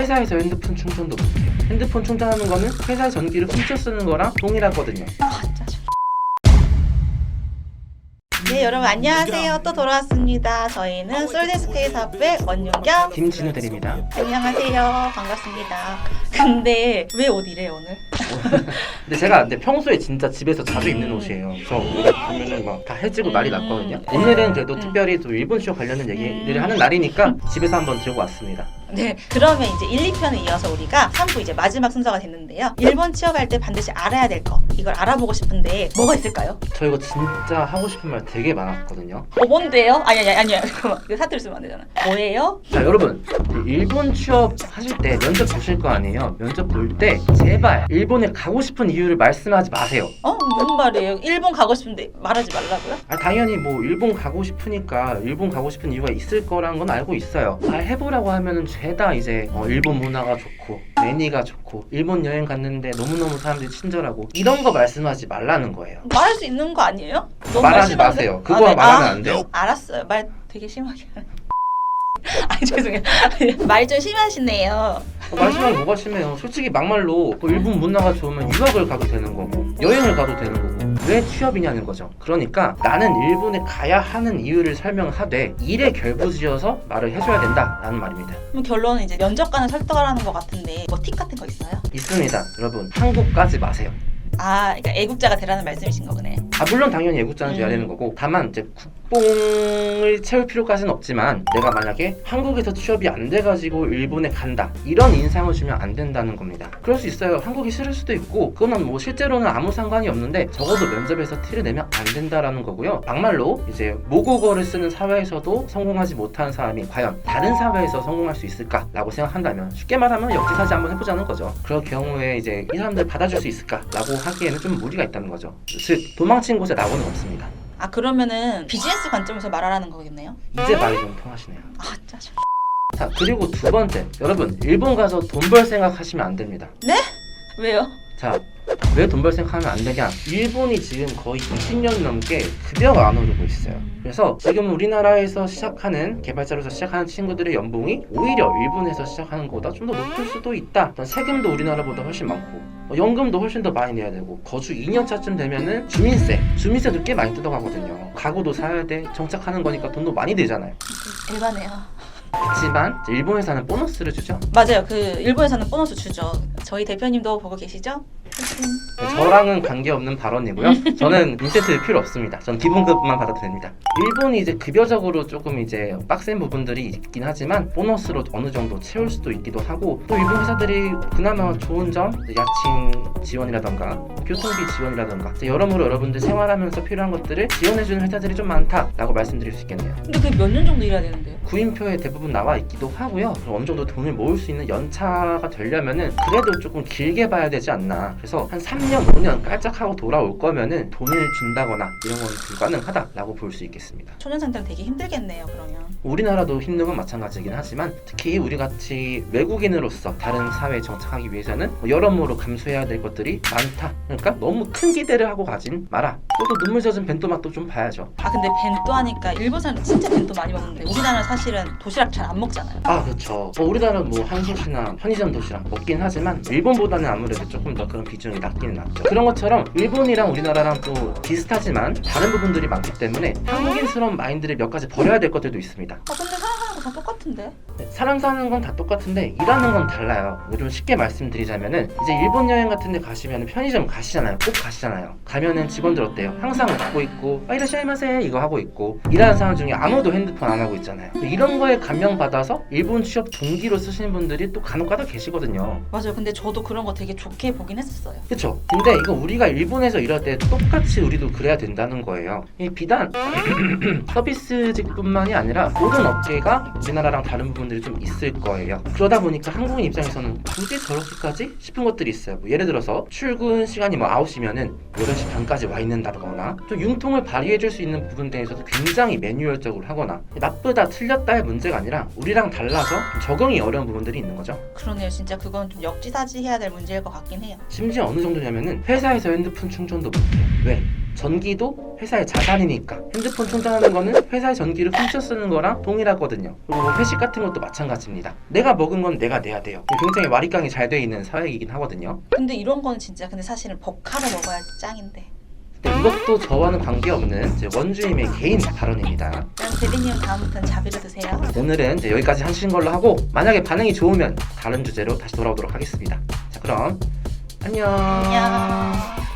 회사에서 핸드폰 충전도 못해요. 핸드폰 충전하는 거는 회사 전기를 훔쳐 쓰는 거랑 동일하거든요. 짜증. 네, 여러분 안녕하세요. 또 돌아왔습니다. 저희는 솔데스크의 사업의 원윤경 김진우 대리입니다. 안녕하세요. 반갑습니다. 근데 왜 옷 이래요 오늘? 근데 평소에 진짜 집에서 자주 입는 옷이에요. 저 오늘 보면은 막 다 해지고 난리 났거든요. 오늘은 그래도 특별히 또 일본 취업 관련된 얘기를 하는 날이니까 집에서 한번 들고 왔습니다. 네, 그러면 이제 1, 2편에 이어서 우리가 3부 이제 마지막 순서가 됐는데요. 일본 취업할 때 반드시 알아야 될 거, 이걸 알아보고 싶은데 뭐가 있을까요? 저 이거 진짜 하고 싶은 말 되게 많았거든요. 뭔데요? 아니야. 잠깐만. 이거 사투리 쓰면 안 되잖아. 뭐예요? 자, 여러분, 일본 취업 하실 때 면접 보실 거 아니에요. 면접 볼 때 제발 일본에 가고 싶은 이유를 말씀하지 마세요. 무슨 말이에요? 일본 가고 싶은데 말하지 말라고요? 당연히 뭐 일본 가고 싶으니까 일본 가고 싶은 이유가 있을 거라는 건 알고 있어요. 말해보라고 하면은 죄다 이제 일본 문화가 좋고 매니가 좋고 일본 여행 갔는데 너무너무 사람들이 친절하고 이런 거 말씀하지 말라는 거예요. 말할 수 있는 거 아니에요? 너무 말하지 심한데? 마세요. 그거 말하면 안 돼요. 알았어요. 말 되게 심하게 하네. 죄송해요. 말 좀 심하시네요. 말씀하면 뭐가 심해요. 솔직히 막말로 일본 문화가 좋으면 유학을 가도 되는 거고 여행을 가도 되는 거고 왜 취업이냐는 거죠. 그러니까 나는 일본에 가야 하는 이유를 설명하되 일에 결부지어서 말을 해줘야 된다라는 말입니다. 그럼 결론은 이제 면접관을 설득하라는 것 같은데 뭐 팁 같은 거 있어요? 있습니다. 여러분, 한국 가지 마세요. 그러니까 애국자가 되라는 말씀이신 거네. 물론 당연히 애국자는 돼야 되는 거고 다만 이제 국뽕을 채울 필요까지는 없지만 내가 만약에 한국에서 취업이 안 돼가지고 일본에 간다 이런 인상을 주면 안 된다는 겁니다. 그럴 수 있어요. 한국이 싫을 수도 있고 그거는 뭐 실제로는 아무 상관이 없는데 적어도 면접에서 티를 내면 안 된다라는 거고요. 막말로 이제 모국어를 쓰는 사회에서도 성공하지 못한 사람이 과연 다른 사회에서 성공할 수 있을까라고 생각한다면 쉽게 말하면 역지사지 한번 해보자는 거죠. 그럴 경우에 이제 이 사람들 받아줄 수 있을까라고 하기에는 좀 무리가 있다는 거죠. 즉 도망친 곳에 낙오는 없습니다. 그러면은 비즈니스 관점에서 말하라는 거겠네요? 이제 말이 좀 통하시네요. 짜증. 자, 그리고 두 번째, 여러분 일본 가서 돈 벌 생각 하시면 안 됩니다. 네? 왜요? 자, 왜 돈 벌 생각하면 안 되냐? 일본이 지금 거의 20년 넘게 급여가 안 오르고 있어요. 그래서 지금 우리나라에서 시작하는 개발자로서 시작하는 친구들의 연봉이 오히려 일본에서 시작하는 것보다 좀 더 높을 수도 있다. 일단 세금도 우리나라보다 훨씬 많고 연금도 훨씬 더 많이 내야 되고 거주 2년차쯤 되면은 주민세도 꽤 많이 뜯어가거든요. 가구도 사야 돼. 정착하는 거니까 돈도 많이 들잖아요. 일반해요. 그렇지만 일본에서는 보너스를 주죠. 맞아요. 일본에서는 보너스 주죠. 저희 대표님도 보고 계시죠? 저랑은 관계없는 발언이고요. 저는 인센티브 필요 없습니다. 전 기본급만 받아도 됩니다. 일본이 이제 급여적으로 조금 이제 빡센 부분들이 있긴 하지만 보너스로 어느 정도 채울 수도 있기도 하고 또 일본 회사들이 그나마 좋은 점 야칭 지원이라던가 교통비 지원이라던가 여러모로 여러분들 생활하면서 필요한 것들을 지원해주는 회사들이 좀 많다라고 말씀드릴 수 있겠네요. 근데 그게 몇 년 정도 일해야 되는데요? 구인표에 대부분 나와 있기도 하고요. 어느 정도 돈을 모을 수 있는 연차가 되려면은 그래도 조금 길게 봐야 되지 않나. 그래서 한 3년, 5년 깔짝하고 돌아올 거면은 돈을 준다거나 이런 건 불가능하다라고 볼 수 있겠습니다. 초년생들은 되게 힘들겠네요. 그러면 우리나라도 힘든 건 마찬가지긴 하지만 특히 우리같이 외국인으로서 다른 사회에 정착하기 위해서는 여러모로 감수해야 될 것들이 많다. 그러니까 너무 큰 기대를 하고 가진 마라. 또 눈물 젖은 벤또 맛도 좀 봐야죠. 근데 벤또 하니까 일본 사람들 진짜 벤또 많이 먹는데 우리나라는 사실은 도시락 잘 안 먹잖아요. 그렇죠. 우리나라는 뭐 한솥이나 편의점 도시락 먹긴 하지만 일본보다는 아무래도 조금 더 그런 비중이 낮기는 낮죠. 그런 것처럼 일본이랑 우리나라랑 또 비슷하지만 다른 부분들이 많기 때문에 한국인스러운 마인드를 몇 가지 버려야 될 것들도 있습니다. 근데 사람 사는 거 다 똑같은데? 사람 사는 건 다 똑같은데 일하는 건 달라요. 좀 쉽게 말씀드리자면은 이제 일본 여행 같은 데 가시면 편의점 가시잖아요. 꼭 가시잖아요. 가면은 직원들 어때요? 항상 갖고 있고 이라시마세 이거 하고 있고 일하는 사람 중에 아무도 핸드폰 안 하고 있잖아요. 이런 거에 감명받아서 일본 취업 동기로 쓰시는 분들이 또 간혹가다 계시거든요. 맞아요. 근데 저도 그런 거 되게 좋게 보긴 했었어요. 그쵸? 근데 이거 우리가 일본에서 일할 때 똑같이 우리도 그래야 된다는 거예요. 비단 서비스직뿐만이 아니라 모든 업계가 우리나라랑 다른 부분들이 좀 있을 거예요. 그러다 보니까 한국인 입장에서는 굳이 저렇게까지 싶은 것들이 있어요. 예를 들어서 출근 시간이 9시면은 8시 반까지 와 있는다거나 또 융통을 발휘해줄 수 있는 부분 등에서도 굉장히 매뉴얼적으로 하거나 나쁘다 틀렸다의 문제가 아니라 우리랑 달라서 좀 적응이 어려운 부분들이 있는 거죠. 그러네요. 진짜 그건 좀 역지사지 해야 될 문제일 것 같긴 해요. 심지어 어느 정도냐면은 회사에서 핸드폰 충전도 못해요. 왜? 전기도 회사의 자산이니까 핸드폰 충전하는 거는 회사의 전기를 훔쳐 쓰는 거랑 동일하거든요. 그리고 뭐 회식 같은 것도 마찬가지입니다. 내가 먹은 건 내가 내야 돼요. 굉장히 와리깡이 잘 돼 있는 사회이긴 하거든요. 근데 이런 거는 진짜 근데 사실은 법카로 먹어야 짱인데. 근데 이것도 저와는 관계없는 이제 원주임의 개인 발언입니다. 그럼 대리님 다음부터는 자비를 드세요. 오늘은 이제 여기까지 하시는 걸로 하고 만약에 반응이 좋으면 다른 주제로 다시 돌아오도록 하겠습니다. 자, 그럼 안녕. 안녕.